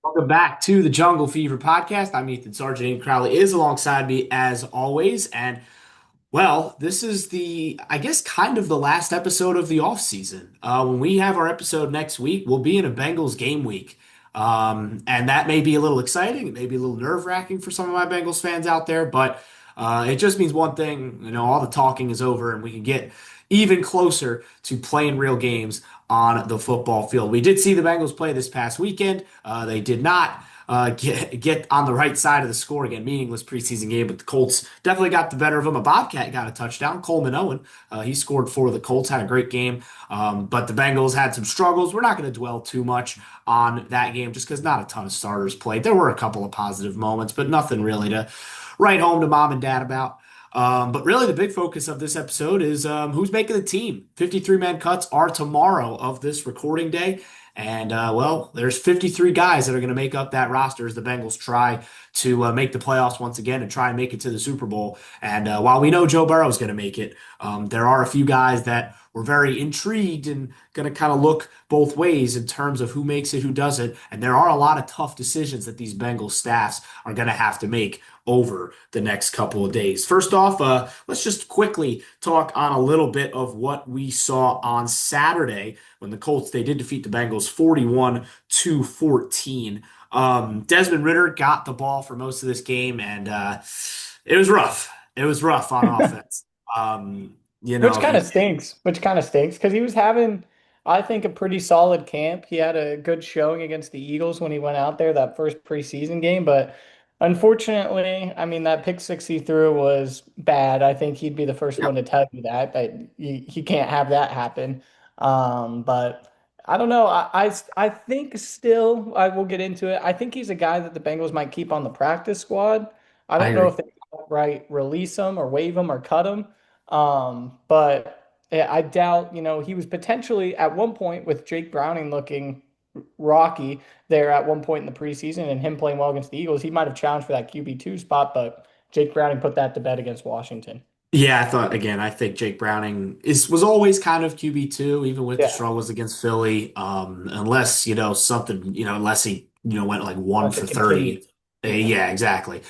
Welcome back to the Jungle Fever podcast. I'm Ethan Sargent. Aiden Crowley is alongside me as always. And well, this is I guess, kind of the last episode of the off season. When we have our episode next week, we'll be in a Bengals game week. And that may be a little exciting. It may be a little nerve-wracking for some of my Bengals fans out there, but it just means one thing, all the talking is over and we can get even closer to playing real games on the football field. We did see the Bengals play this past weekend. They did not get on the right side of the score again. Meaningless preseason game, but the Colts definitely got the better of them. A Bobcat got a touchdown. Coleman Owen, he scored for the Colts, had a great game. But the Bengals had some struggles. We're not going to dwell too much on that game just because not a ton of starters played. There were a couple of positive moments, but nothing really to write home to mom and dad about. But really, the big focus of this episode is who's making the team. 53-man cuts are tomorrow of this recording day. And, well, there's 53 guys that are going to make up that roster as the Bengals try to make the playoffs once again and try and make it to the Super Bowl. And while we know Joe Burrow is going to make it, there are a few guys that were very intrigued and going to kind of look both ways in terms of who makes it, who doesn't. And there are a lot of tough decisions that these Bengals staffs are going to have to make over the next couple of days. First off, let's just quickly talk on a little bit of what we saw on Saturday when the Colts, they did defeat the Bengals 41-14. Desmond Ridder got the ball for most of this game, and it was rough. It was rough on offense. Which kind of He stinks. Which kind of stinks because he was having, I think, a pretty solid camp. He had a good showing against the Eagles when he went out there that first preseason game. But unfortunately, I mean, that pick six he threw was bad. I think he'd be the first one to tell you that he can't have that happen. But I don't know. I think still, I will get into it. I think he's a guy that the Bengals might keep on the practice squad. I I don't know if agree. they outright release him or waive him or cut him. But yeah, I doubt, he was potentially at one point with Jake Browning looking rocky there at one point in the preseason and him playing well against the Eagles. He might have challenged for that QB2 spot, but Jake Browning put that to bed against Washington. Yeah, I thought again. I think Jake Browning was always kind of QB2, even with the Yeah, struggles against Philly. Unless something, unless he went like one unless for it continues. 30. Yeah. Yeah, exactly.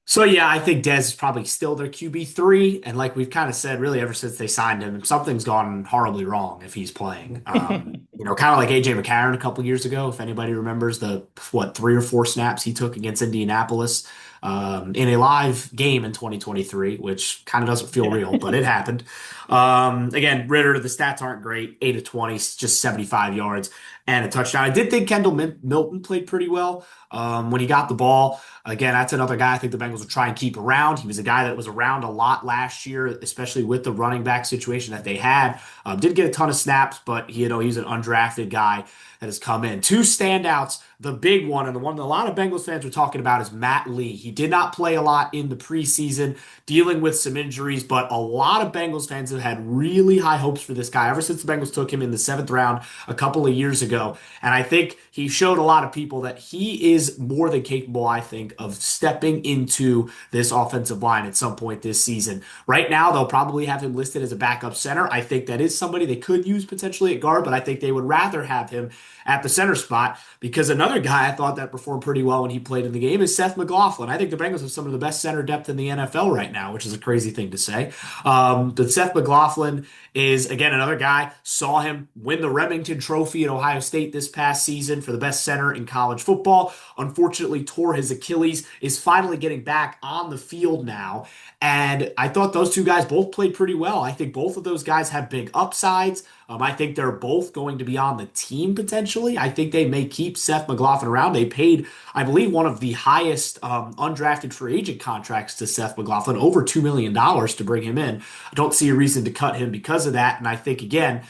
So yeah, I think Dez is probably still their QB3, and like we've kind of said, really ever since they signed him, something's gone horribly wrong if he's playing. Kind of like AJ McCarron a couple years ago, if anybody remembers the what 3 or 4 snaps he took against Indianapolis in a live game in 2023, which kind of doesn't feel Yeah. real, but it happened. Again, Ritter, the stats aren't great, 8 of 20, just 75 yards and a touchdown. I did think Kendall Milton played pretty well when he got the ball. Again, that's another guy I think the Bengals will try and keep around. He was a guy that was around a lot last year, especially with the running back situation that they had. Did get a ton of snaps, but he's an undrafted guy that has come in. Two standouts. The big one, and the one that a lot of Bengals fans are talking about, is Matt Lee. He did not play a lot in the preseason, dealing with some injuries, but a lot of Bengals fans have had really high hopes for this guy ever since the Bengals took him in the seventh round a couple of years ago. And I think he showed a lot of people that he is more than capable, I think, of stepping into this offensive line at some point this season. Right now, they'll probably have him listed as a backup center. I think that is somebody they could use potentially at guard, but I think they would rather have him at the center spot because another guy I thought that performed pretty well when he played in the game is Seth McLaughlin. I think the Bengals have some of the best center depth in the NFL right now, which is a crazy thing to say. But Seth McLaughlin is, again, another guy. Saw him win the Remington Trophy at Ohio State this past season for the best center in college football. Unfortunately, tore his Achilles, is finally getting back on the field now. And I thought those two guys both played pretty well. I think both of those guys have big upsides. I think they're both going to be on the team potentially. I think they may keep Seth McLaughlin around. They paid, I believe, one of the highest undrafted free agent contracts to Seth McLaughlin, over $2 million to bring him in. I don't see a reason to cut him because of that. And I think, again,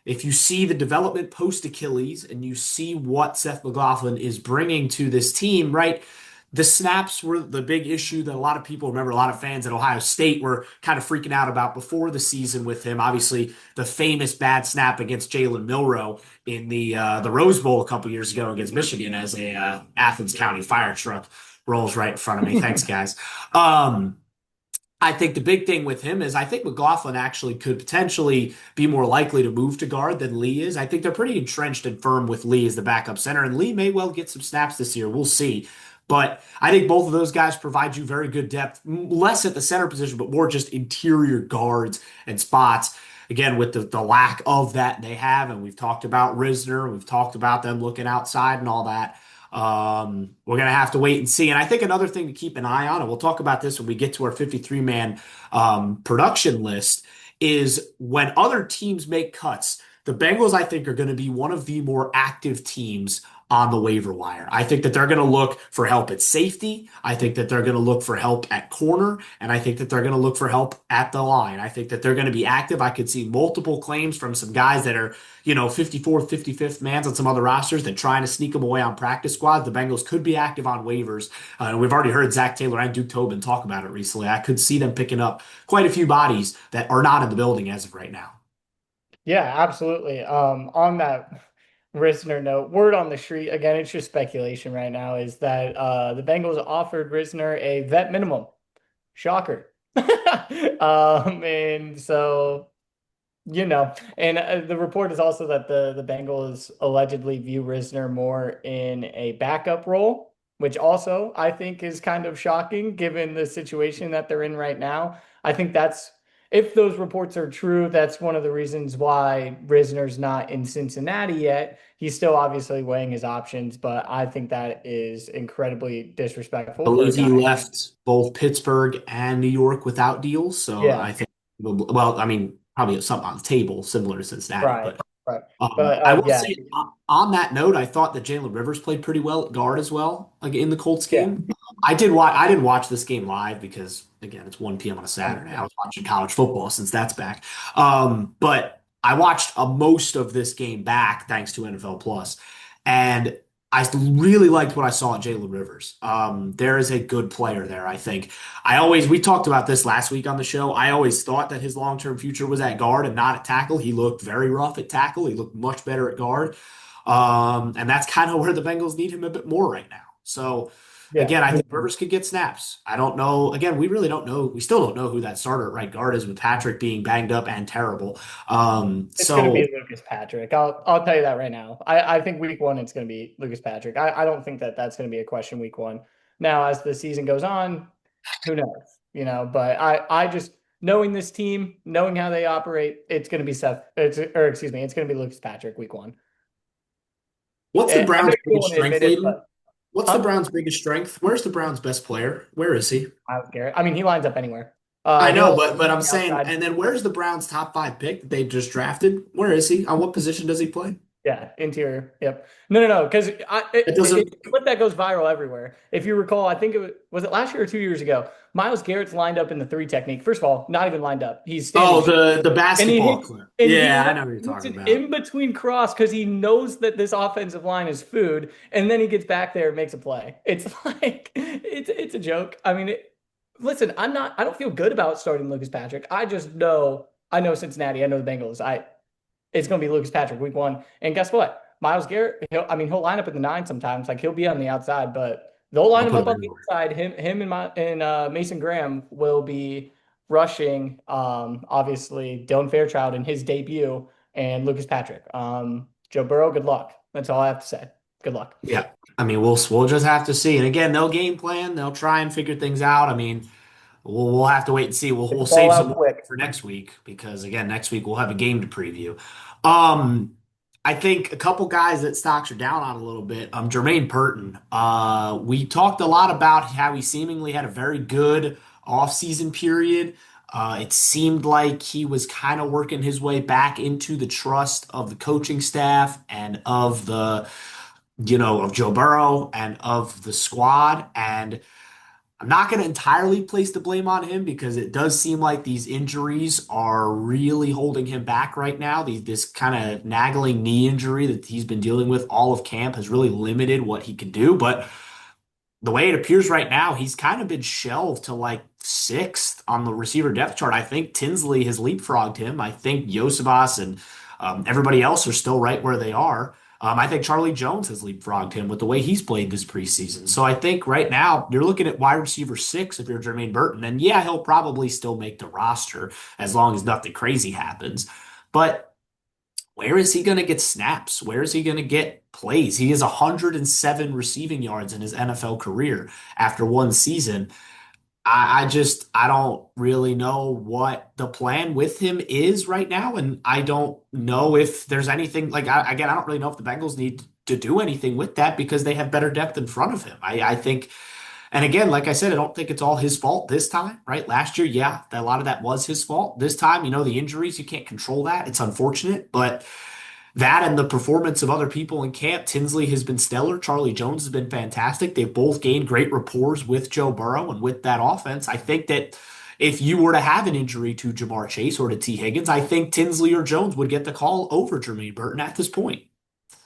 if you see the development post Achilles and you see what Seth McLaughlin is bringing to this team, right? The snaps were the big issue that a lot of people remember. A lot of fans at Ohio State were kind of freaking out about before the season with him. Obviously, the famous bad snap against Jalen Milroe in the Rose Bowl a couple years ago against Michigan as a Athens County fire truck rolls right in front of me. Thanks, guys. Um, I think the big thing with him is I think McLaughlin actually could potentially be more likely to move to guard than Lee is. I think they're pretty entrenched and firm with Lee as the backup center, and Lee may well get some snaps this year. We'll see. But I think both of those guys provide you very good depth, less at the center position, but more just interior guards and spots. Again, with the lack of that they have, and we've talked about Risner, we've talked about them looking outside and all that. We're going to have to wait and see. And I think another thing to keep an eye on, and we'll talk about this when we get to our 53-man production list, is when other teams make cuts. The Bengals, I think, are going to be one of the more active teams on the waiver wire. I think that they're going to look for help at safety. I think that they're going to look for help at corner, and I think that they're going to look for help at the line. I think that they're going to be active. I could see multiple claims from some guys that are 54th, 55th mans on some other rosters that trying to sneak them away on practice squad. The Bengals could be active on waivers. And we've already heard Zach Taylor and Duke Tobin talk about it recently. I could see them picking up quite a few bodies that are not in the building as of right now. Yeah, absolutely. On that Risner note, word on the street, again, it's just speculation right now, is that the Bengals offered Risner a vet minimum. Shocker. And so, and the report is also that the Bengals allegedly view Risner more in a backup role, which also I think is kind of shocking given the situation that they're in right now. I think that's if those reports are true, that's one of the reasons why Risner's not in Cincinnati yet. He's still obviously weighing his options, but I think that is incredibly I disrespectful for a believe he guy. left both Pittsburgh and New York without deals. So Yeah, I think, well, I mean, probably something on the table similar to Cincinnati. right, But right. But I will yeah, say on that note, I thought that Jalen Rivers played pretty well at guard as well, like in the Colts yeah. game. I did watch. I didn't watch this game live because again, it's 1 p.m. on a Saturday. I Understood. was watching college football since that's back. But I watched most of this game back thanks to NFL Plus, and I really liked what I saw at Jalen Rivers. There is a good player there, I think. We talked about this last week on the show. I always thought that his long-term future was at guard and not at tackle. He looked very rough at tackle. He looked much better at guard. And that's kind of where the Bengals need him a bit more right now. So Yeah. again, I think Rivers could get snaps. I don't know. Again, we really don't know. We still don't know who that starter at right guard is with Patrick being banged up and terrible. It's going to So be Lucas Patrick. I'll tell you that right now. I think week one it's going to be Lucas Patrick. I don't think that that's going to be a question week one. Now, as the season goes on, who knows? But I just knowing this team, knowing how they operate, it's going to be it's going to be Lucas Patrick week one. what's the I know Browns' you don't biggest want to strength, admit it, Ayden? but What's the huh? Browns' biggest strength? Where's the Browns' best player? Where is he? Myles Garrett. I mean, he lines up anywhere. I know, He'll but on I'm the saying, outside. and then where's the Browns' top five pick that they just drafted? Where is he? On what position does he play? Yeah, interior. Yep. No, because It doesn't. it's a clip that goes viral everywhere. If you recall, I think was it last year or 2 years ago. Myles Garrett's lined up in the three technique. First of all, not even lined up. He's standing Oh, straight, the and he basketball hit, clip. and Yeah, I know what you're hits talking an about. in between cross because he knows that this offensive line is food, and then he gets back there and makes a play. It's like it's a joke. I mean, listen, I don't feel good about starting Lucas Patrick. I know Cincinnati. I know the Bengals. It's going to be Lucas Patrick week one. And guess what? Myles Garrett, he'll line up at the nine sometimes. Like he'll be on the outside, but they'll line I'll him put up him on the anywhere. inside. Him and Mason Graham will be rushing. Obviously Dylan Fairchild in his debut and Lucas Patrick. Joe Burrow, good luck. That's all I have to say. Good luck. Yeah, I mean, we'll just have to see. And again, they'll game plan. They'll try and figure things out. I mean, we'll have to wait and see. We'll Get we'll the ball save some out more quick. for next week because again, next week we'll have a game to preview. Um, I think a couple guys that stocks are down on a little bit. Jermaine Burton. We talked a lot about how he seemingly had a very good offseason period. It seemed like he was kind of working his way back into the trust of the coaching staff and of of Joe Burrow and of the squad. And I'm not going to entirely place the blame on him because it does seem like these injuries are really holding him back right now. This kind of nagging knee injury that he's been dealing with all of camp has really limited what he can do. But the way it appears right now, he's kind of been shelved to like sixth on the receiver depth chart. I think Tinsley has leapfrogged him. I think Yosibas and everybody else are still right where they are. I think Charlie Jones has leapfrogged him with the way he's played this preseason. So I think right now you're looking at wide receiver 6 if you're Jermaine Burton. And yeah, he'll probably still make the roster as long as nothing crazy happens. But where is he going to get snaps? Where is he going to get plays? He has 107 receiving yards in his NFL career after one season. I don't really know what the plan with him is right now, and I don't know if there's anything like again, I don't really know if the Bengals need to do anything with that because they have better depth in front of him. I think, and again, like I said, I don't think it's all his fault this time, right? Last year, yeah, a lot of that was his fault. This time, the injuries, you can't control that. It's unfortunate, but that and the performance of other people in camp, Tinsley has been stellar. Charlie Jones has been fantastic. They've both gained great rapport with Joe Burrow and with that offense. I think that if you were to have an injury to Jamar Chase or to T. Higgins, I think Tinsley or Jones would get the call over Jermaine Burton at this point.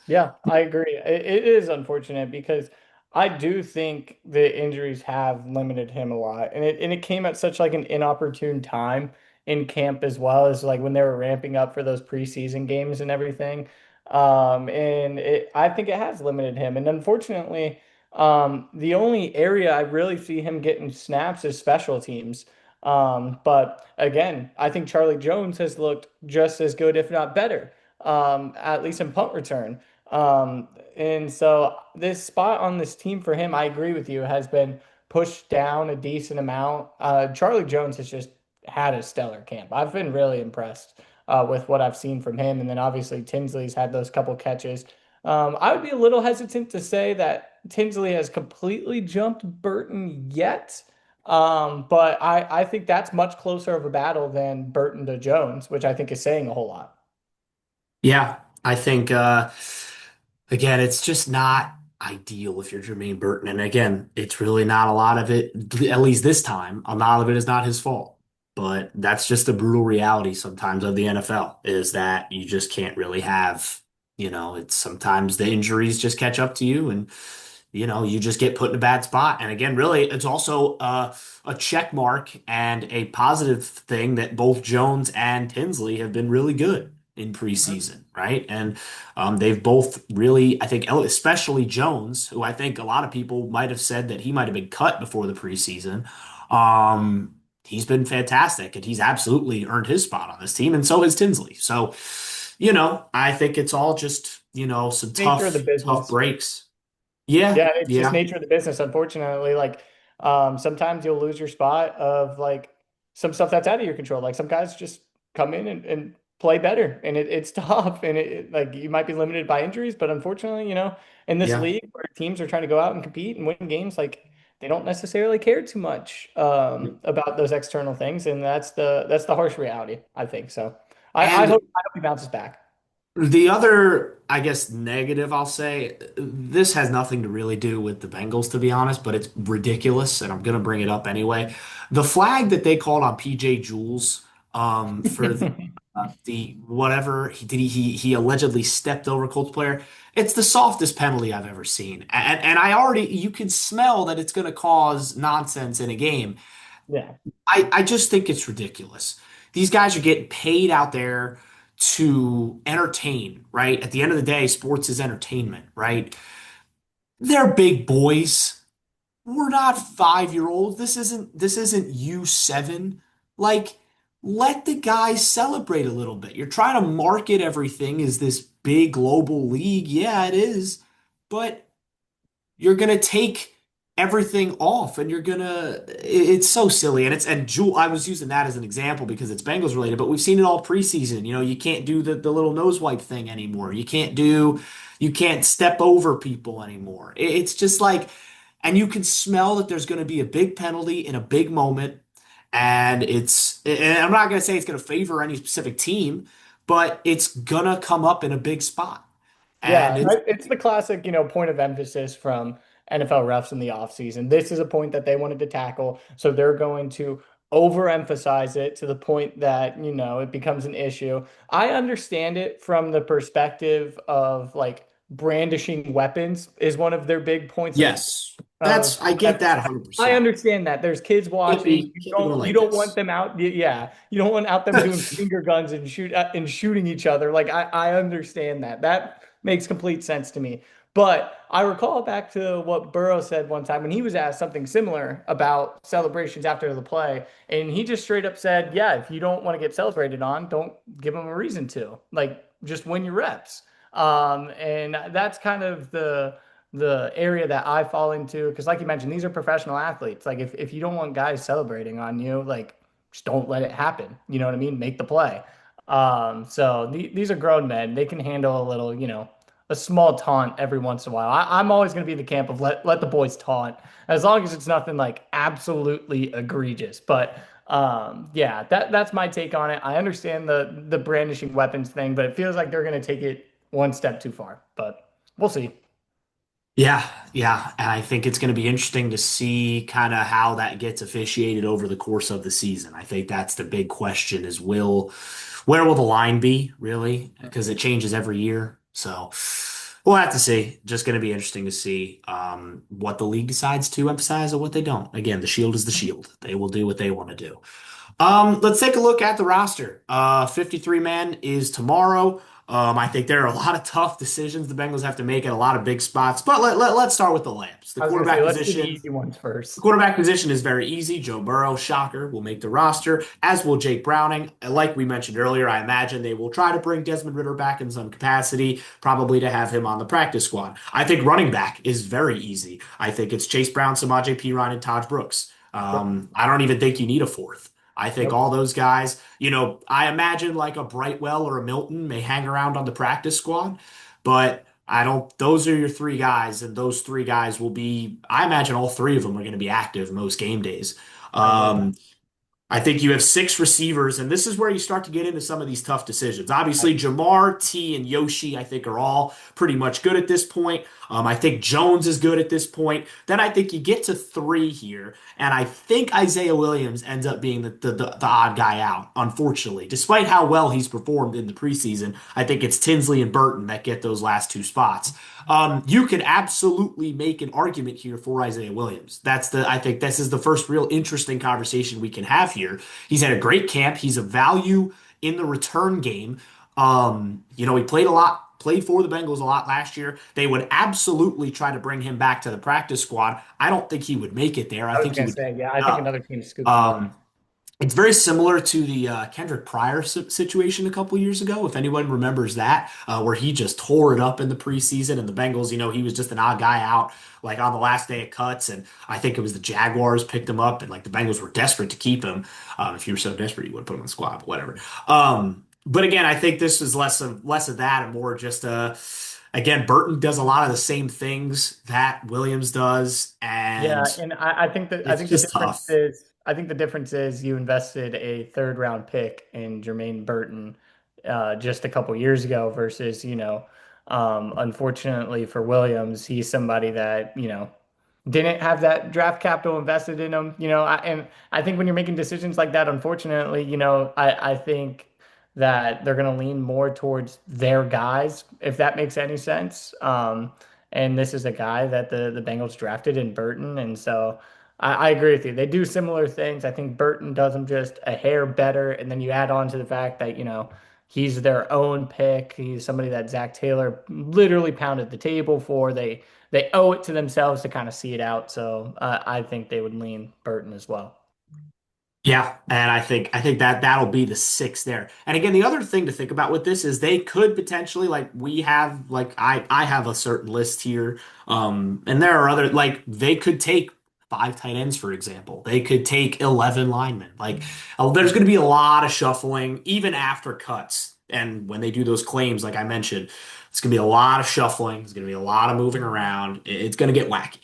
Yeah, I agree. It is unfortunate because I do think the injuries have limited him a lot, and it came at such like an inopportune time in camp as well as like when they were ramping up for those preseason games and everything. I think it has limited him, and unfortunately, the only area I really see him getting snaps is special teams. But again, I think Charlie Jones has looked just as good, if not better, at least in punt return. And so this spot on this team for him, I agree with you, has been pushed down a decent amount. Charlie Jones has just had a stellar camp. I've been really impressed with what I've seen from him. And then obviously Tinsley's had those couple catches. I would be a little hesitant to say that Tinsley has completely jumped Burton yet. But I think that's much closer of a battle than Burton to Jones, which I think is saying a whole lot. Yeah, I think again, it's just not ideal if you're Jermaine Burton. And again, it's really not a lot of it, at least this time, a lot of it is not his fault. But that's just the brutal reality sometimes of the NFL is that you just can't really have, it's sometimes the injuries just catch up to you and you just get put in a bad spot. And again, really, it's also a check mark and a positive thing that both Jones and Tinsley have been really good in preseason, right? And they've both really, I think, especially Jones, who I think a lot of people might have said that he might have been cut before the preseason. He's been fantastic, and he's absolutely earned his spot on this team, and so has Tinsley. So, I think it's all just, some Nature of the tough business. breaks. Yeah, Yeah, it's just yeah, nature of the business, unfortunately. Like, sometimes you'll lose your spot of like some stuff that's out of your control. Like some guys just come in and play better, and it's tough, and like you might be limited by injuries, but unfortunately, in this yeah. league where teams are trying to go out and compete and win games, like they don't necessarily care too much about those external things, and that's the harsh reality, I think. So I And hope he bounces back. the other, I guess, negative I'll say, this has nothing to really do with the Bengals, to be honest, but it's ridiculous, and I'm going to bring it up anyway. The flag that they called on PJ Jules for the whatever he allegedly stepped over a Colts player. It's the softest penalty I've ever seen, and I already you can smell that it's going to cause nonsense in a game. Yeah. I just think it's ridiculous. These guys are getting paid out there to entertain, right? At the end of the day, sports is entertainment, right? They're big boys. We're not 5-year-olds. This isn't U7. Like, let the guys celebrate a little bit. You're trying to market everything as this big global league. Yeah, it is. But you're gonna take everything off and it's so silly and Jewel I was using that as an example because it's Bengals related, but we've seen it all preseason. You can't do the little nose wipe thing anymore. You can't step over people anymore. It's just like, and you can smell that there's going to be a big penalty in a big moment, and I'm not going to say it's going to favor any specific team, but it's gonna come up in a big spot. Yeah, And it's it's the classic, point of emphasis from NFL refs in the offseason. This is a point that they wanted to tackle, so they're going to overemphasize it to the point that, it becomes an issue. I understand it from the perspective of like brandishing weapons is one of their big points Yes, of I get emphasis. that I 100%. understand that there's kids Can't watching. be can't be going You like don't want this. them out. Yeah, you don't want out them doing finger guns and shooting each other. Like I understand that. makes complete sense to me. But I recall back to what Burrow said one time when he was asked something similar about celebrations after the play, and he just straight up said, "Yeah, if you don't want to get celebrated on, don't give them a reason to. Like, just win your reps." And that's kind of the area that I fall into because, like you mentioned, these are professional athletes. Like, if you don't want guys celebrating on you, like, just don't let it happen. You know what I mean? Make the play. So these are grown men. They can handle a little, a small taunt every once in a while. I'm always going to be the camp of let the boys taunt as long as it's nothing like absolutely egregious. But yeah, that's my take on it. I understand the brandishing weapons thing, but it feels like they're going to take it one step too far. But we'll see. Yeah, yeah. And I think it's going to be interesting to see kind of how that gets officiated over the course of the season. I think that's the big question is where will the line be really? Because it changes every year. So we'll have to see. Just going to be interesting to see what the league decides to emphasize and what they don't. Again, the shield is the shield. They will do what they want to do. Let's take a look at the roster. 53 man is tomorrow. I think there are a lot of tough decisions the Bengals have to make at a lot of big spots, but let's start with the lamps. I was going to say, let's do the easy ones The first. quarterback position is very easy. Joe Burrow, shocker, will make the roster, as will Jake Browning. Like we mentioned earlier, I imagine they will try to bring Desmond Ridder back in some capacity, probably to have him on the practice squad. I think running back is very easy. I think it's Chase Brown, Samaje Perine, and Taj Brooks. Yep. I don't even think you need a fourth. I think Nope. all those guys, I imagine like a Brightwell or a Milton may hang around on the practice squad, but I don't, those are your three guys, and those three guys will be, I imagine all three of them are going to be active most game days. I agree. Um, I think you have six receivers, and this is where you start to get into some of these tough decisions. I, Obviously, Jamar, T, and Yoshi, I think, are all pretty much good at this point. I think Jones is good at this point. Then I think you get to three here, and I think Isaiah Williams ends up being the odd guy out, unfortunately. Despite how well he's performed in the preseason, I think it's Tinsley and Burton that get those last two spots. You could absolutely make an argument here for Isaiah Williams. I think this is the first real interesting conversation we can have here. He's had a great camp. He's a value in the return game. He played a lot, played for the Bengals a lot last year. They would absolutely try to bring him back to the practice squad. I don't think he would make it there. I I was think he going to would say, yeah, I get think up. another team scoops him up. Um, it's very similar to the Kendrick Pryor situation a couple years ago, if anyone remembers that, where he just tore it up in the preseason. And the Bengals, he was just an odd guy out, like on the last day of cuts. And I think it was the Jaguars picked him up, and like the Bengals were desperate to keep him. If you were so desperate, you would put him on the squad, but whatever. But again, I think this is less of that and more just again, Burton does a lot of the same things that Williams does, Yeah, and and I it's think the just difference tough. is you invested a third round pick in Jermaine Burton just a couple years ago versus, unfortunately for Williams, he's somebody that, didn't have that draft capital invested in him, and I think when you're making decisions like that, unfortunately, I think that they're going to lean more towards their guys, if that makes any sense. And this is a guy that the Bengals drafted in Burton, and so I agree with you. They do similar things. I think Burton does them just a hair better, and then you add on to the fact that he's their own pick. He's somebody that Zach Taylor literally pounded the table for. They owe it to themselves to kind of see it out. So I think they would lean Burton as well. Yeah, and I think that that'll be the six there. And again, the other thing to think about with this is they could potentially I have a certain list here, and there are other like they could take five tight ends for example. They could take 11 linemen. Like there's going to be a lot of shuffling even after cuts, and when they do those claims, like I mentioned, it's going to be a lot of shuffling. It's going to be a lot of moving around. It's going to get wacky.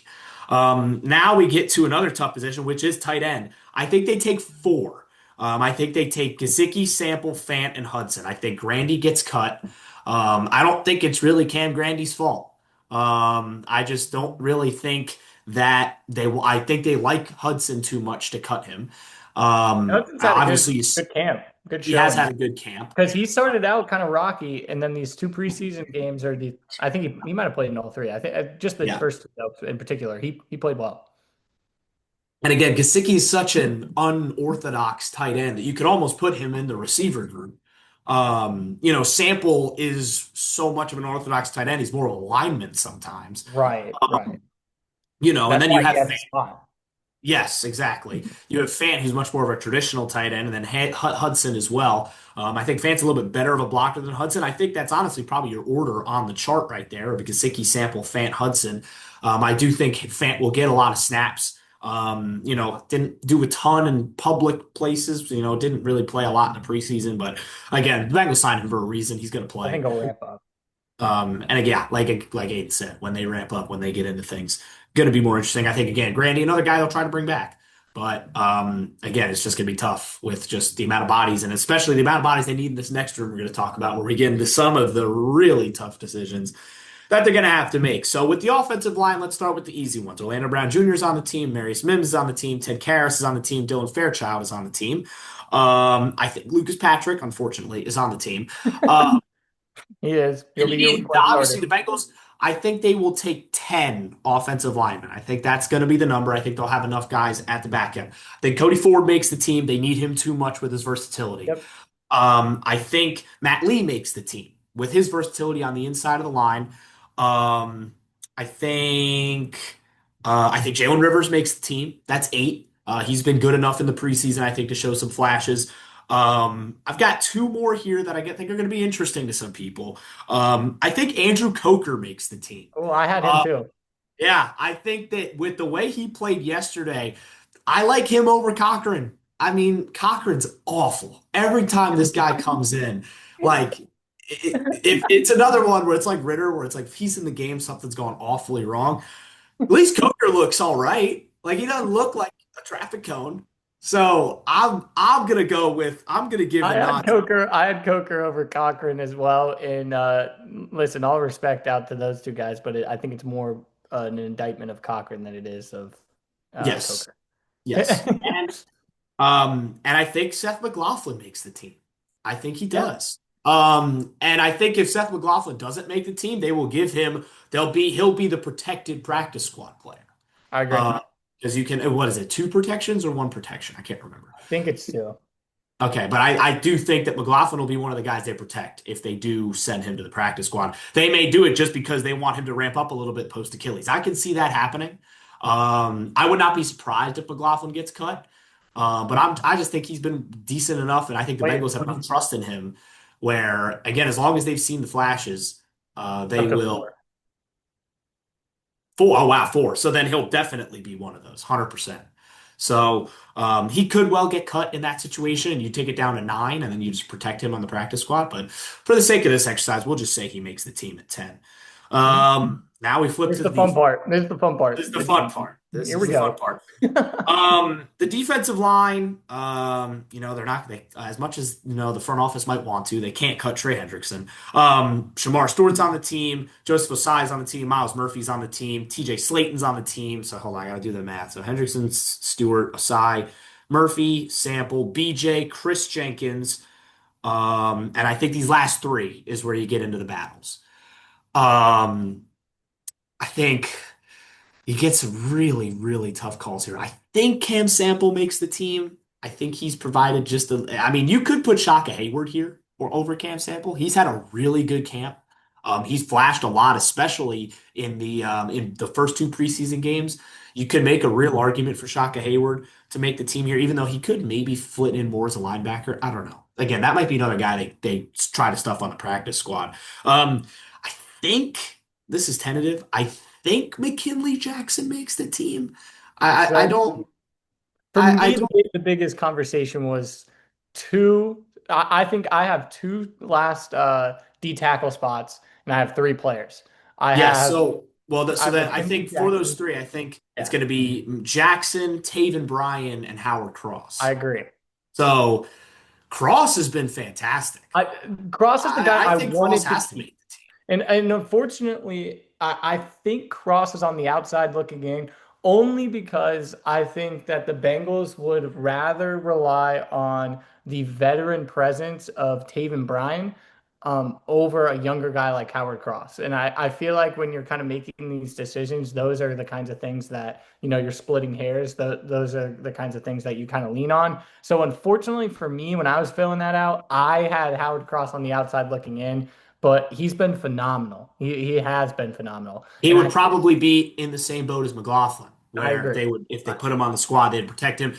Now we get to another tough position, which is tight end. I think they take four. I think they take Gesicki, Sample, Fant, and Hudson. I think Grandy gets cut. I don't think it's really Cam Grandy's fault. I just don't really think that they will. I think they like Hudson too much to cut him. Hudson's had a Obviously, good camp, good he has showing. had a good camp. Because he started out kind of rocky, and then these two preseason games are I think he might have played in all three. I think just the Yeah. first two though, in particular, he played well. And again, Gesicki is such an unorthodox tight end that you could almost put him in the receiver group. Sample is so much of an orthodox tight end. He's more of a lineman sometimes. Right, right. And That's then you why he have has a spot. Yes, exactly. You have Fant, who's much more of a traditional tight end, and then Hudson as well. I think Fant's a little bit better of a blocker than Hudson. I think that's honestly probably your order on the chart right there, because Gesicki, Sample, Fant, Hudson. I do think Fant will get a lot of snaps. Didn't do a ton in public places. Didn't really play a lot in the preseason, but again, the Bengals signed him for a reason. He's going to I play. think he'll ramp up. And again, yeah, like Ayden said, when they ramp up, when they get into things, going to be more interesting. I think again, Grandy, another guy they'll try to bring back, but again, it's just going to be tough with just the amount of bodies, and especially the amount of bodies they need in this next room we're going to talk about, where we get into some of the really tough decisions that they're going to have to make. So with the offensive line, let's start with the easy ones. Orlando Brown Jr. is on the team. Marius Mims is on the team. Ted Karras is on the team. Dylan Fairchild is on the team. I think Lucas Patrick, unfortunately, is on the team. Uh, He is. He'll and be your week one obviously, starter. the Bengals, I think they will take 10 offensive linemen. I think that's going to be the number. I think they'll have enough guys at the back end. I think Cody Ford makes the team. They need him too much with his versatility. Yep. I think Matt Lee makes the team with his versatility on the inside of the line. Um, I think I think Jalen Rivers makes the team. That's 8. He's been good enough in the preseason, I think, to show some flashes. I've got 2 more here that think are going to be interesting to some people. I think Andrew Coker makes the team. Oh, I had him Uh, too. yeah, I think that with the way he played yesterday, I like him over Cochran. I mean, Cochran's awful. Every time this guy comes in, like, if it's another one where it's like Ritter, where it's like if he's in the game, something's going awfully wrong. At least Coker looks all right. Like he doesn't look like a traffic cone. So I'm gonna give I the had nod. Coker. I had Coker over Cochran as well. And listen, all respect out to those two guys, but I think it's more an indictment of Cochran than it is of Yes, Coker. yes, and I think Seth McLaughlin makes the team. I think he Yeah, does. And I think if Seth McLaughlin doesn't make the team, they will give him. He'll be the protected practice squad player. I agree. Uh, because you can. What is it? 2 protections or 1 protection? I can't remember. I think it's two. Okay, but I do think that McLaughlin will be one of the guys they protect if they do send him to the practice squad. They may do it just because they want him to ramp up a little bit post Achilles. I can see that happening. I would not be surprised if McLaughlin gets cut. But I just think he's been decent enough, and I think the Wait, Bengals have enough trust in him where, again, as long as they've seen the flashes, they up to will. four. 4. Oh, wow, 4. So then he'll definitely be one of those, 100%. So he could well get cut in that situation, and you take it down to 9, and then you just protect him on the practice squad. But for the sake of this exercise, we'll just say he makes the team at 10. Now we flip Here's to the the fun defense. part. This is the fun This part. is the fun part. This Here is we the fun go. part. The defensive line, they're not as much as the front office might want to. They can't cut Trey Hendrickson. Shamar Stewart's on the team. Joseph Osai's on the team. Miles Murphy's on the team. TJ Slayton's on the team. So hold on, I gotta do the math. So Hendrickson, Stewart, Osai, Murphy, Sample, BJ, Chris Jenkins, and I think these last 3 is where you get into the battles. Um, I think. You get some really, really tough calls here. I think Cam Sample makes the team. I think he's provided just a. I mean, you could put Shaka Hayward here or over Cam Sample. He's had a really good camp. He's flashed a lot, especially in the first 2 preseason games. You could make a real argument for Shaka Hayward to make the team here, even though he could maybe flit in more as a linebacker. I don't know. Again, that might be another guy they try to stuff on the practice squad. I think this is tentative. I think McKinley Jackson makes the team. I So don't for I me, don't the biggest conversation was two. I think I have two last D tackle spots, and I have three players. I yes. have So I have then I McKinley think for those Jackson. 3, I think it's Yeah, going to be Jackson, Taven Bryan, and Howard I Cross. agree. So Cross has been fantastic. I Cross is the guy I I think Cross wanted to has to keep. make the team. And unfortunately, I think Cross is on the outside looking in only because I think that the Bengals would rather rely on the veteran presence of Taven Bryan over a younger guy like Howard Cross. And I feel like when you're kind of making these decisions, those are the kinds of things that, you're splitting hairs. Those are the kinds of things that you kind of lean on. So unfortunately for me, when I was filling that out, I had Howard Cross on the outside looking in, but he's been phenomenal. He has been phenomenal. He And would probably be in the same boat as McLaughlin, I where agree. if they put him on the squad, they'd protect him.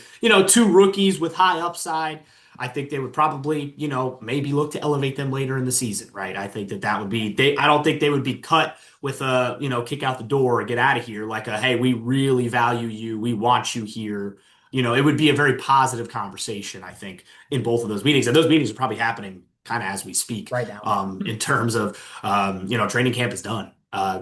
Two rookies with high upside. I think they would probably, maybe look to elevate them later in the season, right? I think that would be I don't think they would be cut with a, kick out the door or get out of here like a, hey, we really value you, we want you here. It would be a very positive conversation, I think, in both of those meetings, and those meetings are probably happening kind of as we speak. Right now. In terms of training camp is done.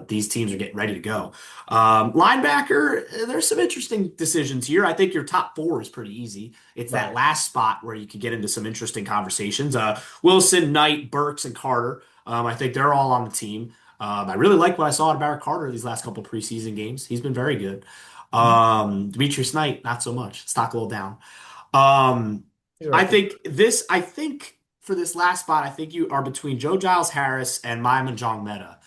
These teams are getting ready to go. Linebacker, there's some interesting decisions here. I think your top four is pretty easy. It's that Right. last spot where you could get into some interesting conversations. Wilson, Knight, Burks, and Carter. I think they're all on the team. I really like what I saw out of Barrett Carter these last couple preseason games. He's been very good. Mhm. Demetrius Knight, not so much. Stock a little down. Um, He's a I rookie. think for this last spot, I think you are between Joe Giles Harris and Myman Jong Meta.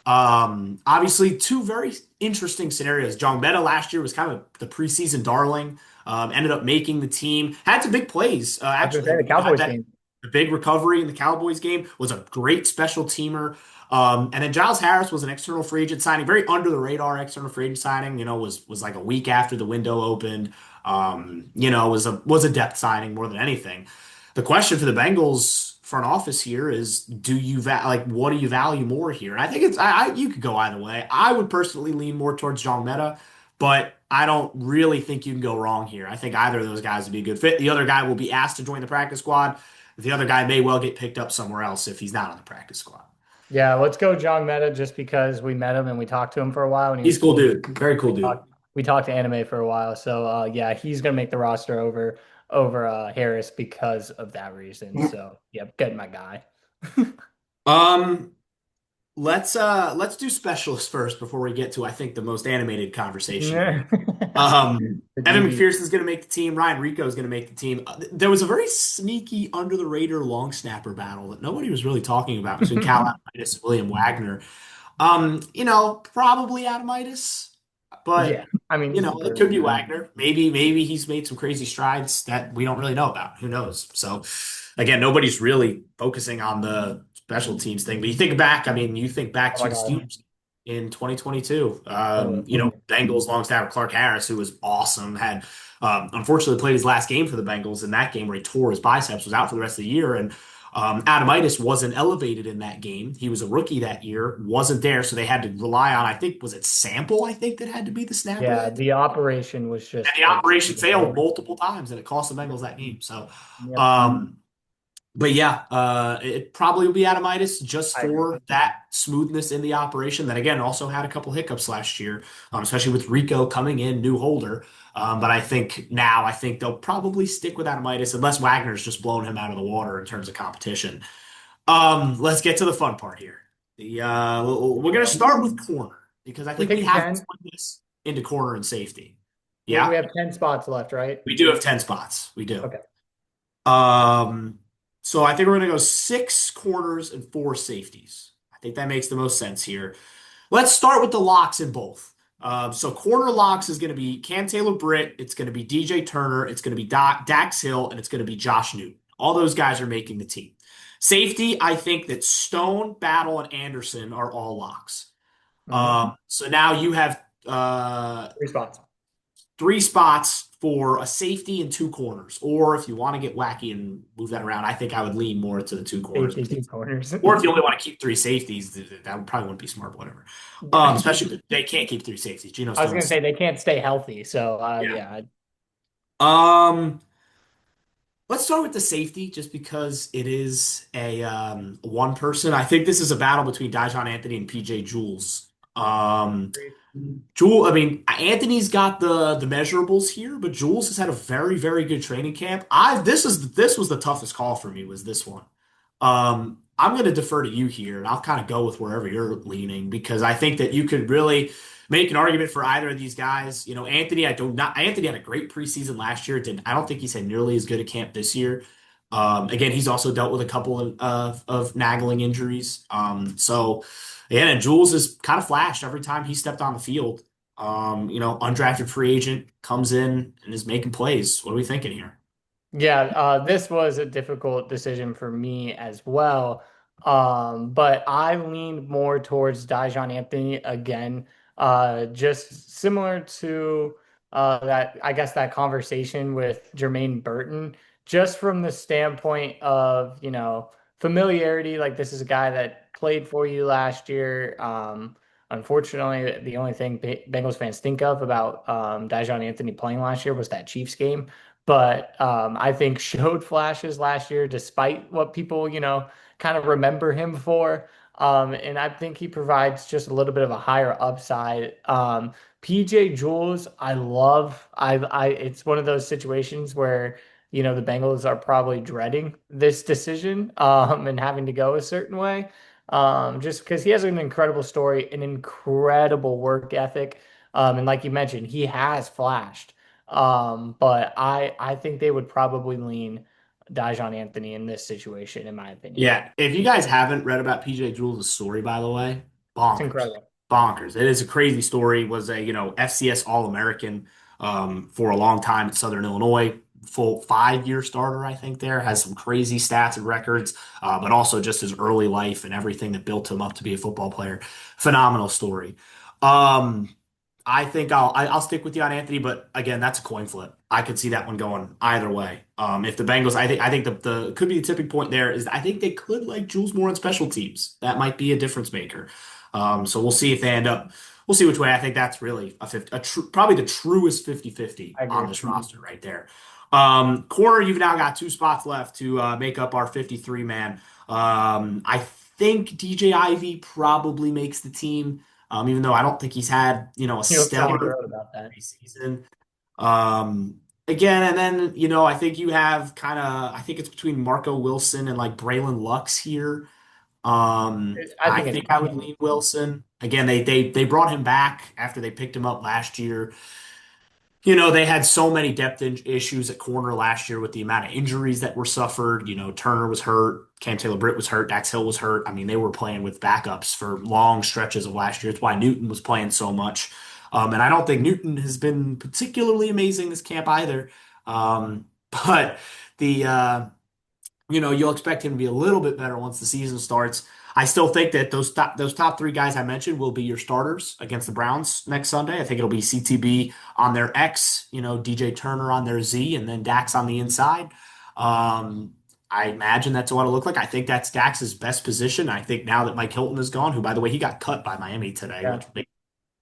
Obviously, two very interesting scenarios. Jong Meta last year was kind of the preseason darling. Ended up making the team. Had some big plays. I was gonna Actually, say the had Cowboys that game. the big recovery in the Cowboys game. Was a great special teamer. And then Giles Harris was an external free agent signing, very under the radar external free agent signing. Was like a week after the window opened. Was a depth signing more than anything. The question for the Bengals front office here is, do you what do you value more here? And I think you could go either way. I would personally lean more towards John Meta, but I don't really think you can go wrong here. I think either of those guys would be a good fit. The other guy will be asked to join the practice squad. The other guy may well get picked up somewhere else if he's not on the practice squad. Yeah, let's go John Meta just because we met him and we talked to him for a while and he He's was a cool cool. dude. Very cool We dude. talked to anime for a while. So yeah, he's gonna make the roster over Harris because of that reason. So yep, good my guy. Um, let's do specialists first before we get to I think the most animated conversation here. The Evan DB. McPherson's going to make the team. Ryan Rico is going to make the team. There was a very sneaky under the radar long snapper battle that nobody was really talking about between Cal Adamitis and William Wagner. Probably Adamitis, Yeah, but I mean he's the it could be burner. Wagner. Maybe he's made some crazy strides that we don't really know about. Who knows? So again, nobody's really focusing on the special teams thing. But you think back Oh to my the God. Steelers in 2022. Uh, Bengals long snapper Clark Harris, who was awesome, had unfortunately played his last game for the Bengals in that game where he tore his biceps, was out for the rest of the year, and Adamitis wasn't elevated in that game. He was a rookie that year, wasn't there, so they had to rely on, I think, was it Sample, I think, that had to be the snapper yeah, that the operation was and just the like operation failed multiple times, and it cost the Bengals that game. So, yep, um, but yeah, it probably will be Adamitis just I agree. for that smoothness in the operation. That again also had a couple hiccups last year, especially with Rico coming in, new holder. But I think they'll probably stick with Adamitis unless Wagner's just blown him out of the water in terms of competition. Let's get to the fun part here. We're gonna start with corner because I We're think we taking have to 10. split this into corner and safety. We Yeah, have 10 spots left, right? we do have 10 spots. We do. Okay. Um, so I think we're going to go six corners and four safeties. I think that makes the most sense here. Let's start with the locks in both. So corner locks is going to be Cam Taylor Britt, it's going to be DJ Turner, it's going to be Dax Hill, and it's going to be Josh Newton. All those guys are making the team. Safety, I think that Stone, Battle, and Anderson are all locks. Hmm. So now you have 3 spots. three spots for a safety and two corners. Or if you want to get wacky and move that around, I think I would lean more to the two corners. Safety, 2 corners. Or if you only want to keep three safeties, that probably wouldn't be smart, whatever. Especially if they can't keep three safeties. Geno I was gonna Stone's. say they can't stay healthy, so Yeah. yeah. Um, let's start with the safety just because it is a one person. I think this is a battle between Dijon Anthony and PJ Jules. Um, Anthony's got the measurables here, but Jules has had a very, very good training camp. This was the toughest call for me was this one. I'm going to defer to you here, and I'll kind of go with wherever you're leaning because I think that you could really make an argument for either of these guys. Anthony had a great preseason last year. I don't think he's had nearly as good a camp this year. Again, he's also dealt with a couple of nagging injuries. So yeah, and Jules has kind of flashed every time he stepped on the field. Undrafted free agent comes in and is making plays. What are we thinking here? Yeah, this was a difficult decision for me as well. But I leaned more towards Dijon Anthony again, just similar to that, I guess that conversation with Jermaine Burton, just from the standpoint of, familiarity. Like this is a guy that played for you last year. Unfortunately, the only thing Bengals fans think of about Dijon Anthony playing last year was that Chiefs game, but I think showed flashes last year, despite what people, kind of remember him for. And I think he provides just a little bit of a higher upside. PJ Jules, I love. It's one of those situations where, the Bengals are probably dreading this decision, and having to go a certain way. Just because he has an incredible story, an incredible work ethic. And like you mentioned, he has flashed. But I think they would probably lean Dijon Anthony in this situation, in my opinion. Yeah, if you guys haven't read about PJ Jules' story, by the way, It's bonkers, incredible. bonkers. It is a crazy story. Was a FCS All-American for a long time at Southern Illinois. Full 5-year starter, I think. There has some crazy stats and records, but also just his early life and everything that built him up to be a football player. Phenomenal story. Um, I think I'll stick with you on Anthony, but again, that's a coin flip. I could see that one going either way. If the Bengals, I think the could be the tipping point there is I think they could like Jules more on special teams. That might be a difference maker. So we'll see if they end up. We'll see which way. I think that's really probably the truest 50-50 I on agree. this roster right there. Corner, you've now got 2 spots left to make up our 53 man. I think DJ Ivy probably makes the team. Even though I don't think he's had, a You know, someone stellar wrote about that. preseason. Again, and then, I think you have I think it's between Marco Wilson and like Braylon Lux here. I I think it's think I would between. lean Wilson. Again, they brought him back after they picked him up last year. They had so many issues at corner last year with the amount of injuries that were suffered. Turner was hurt, Cam Taylor-Britt was hurt, Dax Hill was hurt. I mean, they were playing with backups for long stretches of last year. It's why Newton was playing so much. And I don't think Newton has been particularly amazing this camp either. But the you'll expect him to be a little bit better once the season starts. I still think that those top 3 guys I mentioned will be your starters against the Browns next Sunday. I think it'll be CTB on their X, DJ Turner on their Z, and then Dax on the inside. I imagine that's what it'll look like. I think that's Dax's best position. I think now that Mike Hilton is gone, who by the way he got cut by Miami today, Yeah. which makes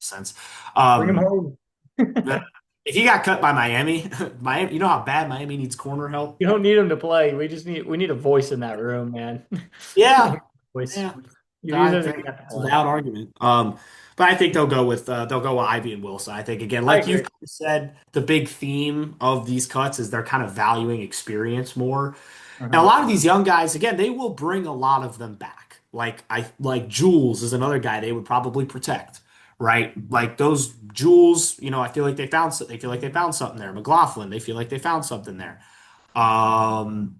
sense. Bring him Um, home. but if he got cut by Miami, Miami, you know how bad Miami needs corner help. You don't need him to play. We need a voice in that room, man. Yeah, Voice. yeah. He I doesn't think have to it's a play. valid argument. But I think they'll go with Ivy and Wilson. I think again, I like you've agree. kind of said, the big theme of these cuts is they're kind of valuing experience more. And a Mhm. lot of these young guys, again, they will bring a lot of them back. Like Jules is another guy they would probably protect, right? Like those Jules, I feel like they found something there. McLaughlin, they feel like they found something there. Um,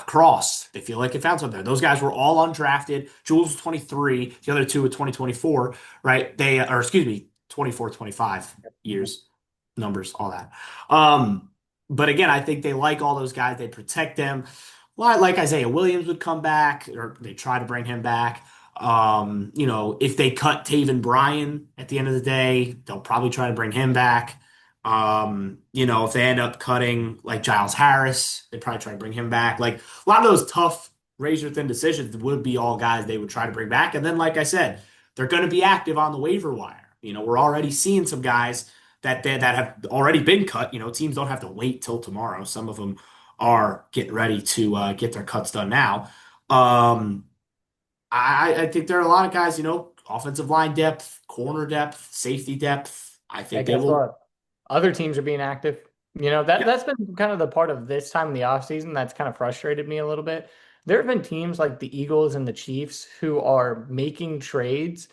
Cross. They feel like they found something there. Those guys were all undrafted. Jules was 23, the other two were 2024, right? Or excuse me, 24, 25 years, numbers, all that. But again, I think they like all those guys. They protect them. Like Isaiah Williams would come back, or they try to bring him back. If they cut Taven Bryan at the end of the day, they'll probably try to bring him back. If they end up cutting like Giles Harris, they probably try to bring him back. Like a lot of those tough razor thin decisions would be all guys they would try to bring back. And then, like I said, they're going to be active on the waiver wire. We're already seeing some guys that have already been cut. Teams don't have to wait till tomorrow. Some of them are getting ready to get their cuts done now. Um, I think there are a lot of guys, offensive line depth, corner depth, safety depth. I Yeah, think they guess will. what? Other teams are being active. That Yeah. that's been kind of the part of this time in the offseason that's kind of frustrated me a little bit. There have been teams like the Eagles and the Chiefs who are making trades,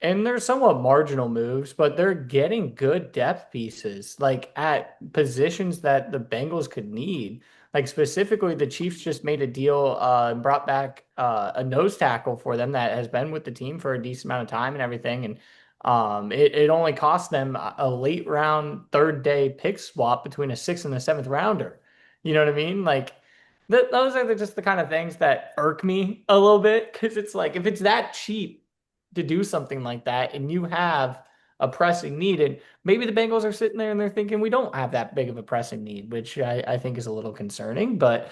and they're somewhat marginal moves, but they're getting good depth pieces, like at positions that the Bengals could need. Like specifically, the Chiefs just made a deal and brought back a nose tackle for them that has been with the team for a decent amount of time and everything. And it only cost them a late round third day pick swap between a sixth and a seventh rounder. You know what I mean? Like those are just the kind of things that irk me a little bit because it's like if it's that cheap to do something like that and you have a pressing need, and maybe the Bengals are sitting there and they're thinking we don't have that big of a pressing need, which I think is a little concerning. But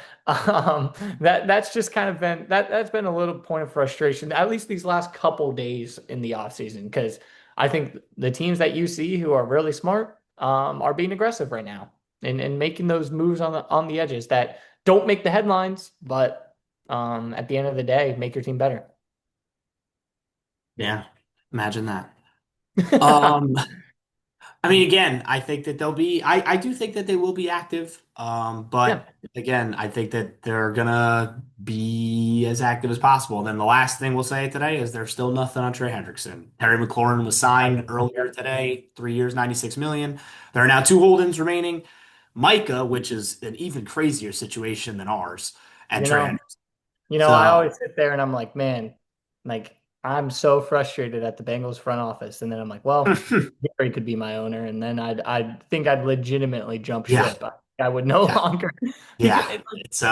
that's just kind of been that's been a little point of frustration, at least these last couple days in the offseason, because I think the teams that you see who are really smart are being aggressive right now and making those moves on the edges that don't make the headlines, but at the end of the day, make your team better. Yeah, imagine that. Um, I mean, again, I think that they'll be, I do think that they will be active. Yeah, But again, I think that they're gonna be as active as possible. And then the last thing we'll say today is there's still nothing on Trey Hendrickson. Terry McLaurin was signed earlier today, 3 years, 96 million. There are now two holdings remaining. Micah, which is an even crazier situation than ours, and you Trey know. Hendrickson. I So always sit there and I'm like, man, like I'm so frustrated at the Bengals front office. And then I'm like, well, Gary could be my owner. And then I think I'd legitimately jump yeah, ship. I would no yeah, longer because, yeah. It's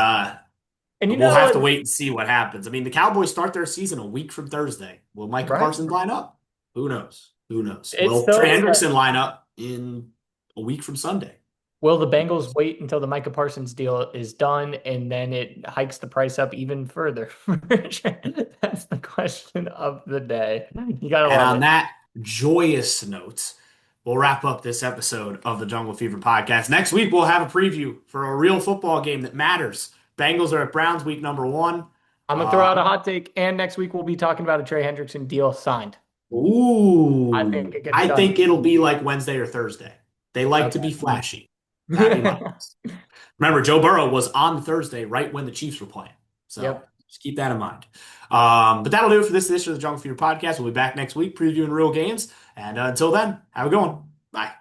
and you we'll know, have to wait and see what happens. I mean, the Cowboys start their season a week from Thursday. Will Micah right? Parsons line up? Who knows? Who knows? It's Will Trey so Hendrickson line up in a week from Sunday? will the Bengals wait until the Micah Parsons deal is done and then it hikes the price up even further? That's the question of the day. You gotta And love on it. that joyous note, we'll wrap up this episode of the Jungle Fever podcast. Next week, we'll have a preview for a real football game that matters. Bengals are at Browns week number one. I'm gonna throw Uh, out a hot take, and next week we'll be talking about a Trey Hendrickson deal signed. I think ooh, it gets I done. think it'll be like Wednesday or Thursday. They like to Okay. be flashy. That'd be my guess. Remember, Joe Burrow was on Thursday right when the Chiefs were playing. So Yep. just keep that in mind. But that'll do it for this edition of the Jungle Fever podcast. We'll be back next week previewing real games. And until then, have a good one. Bye.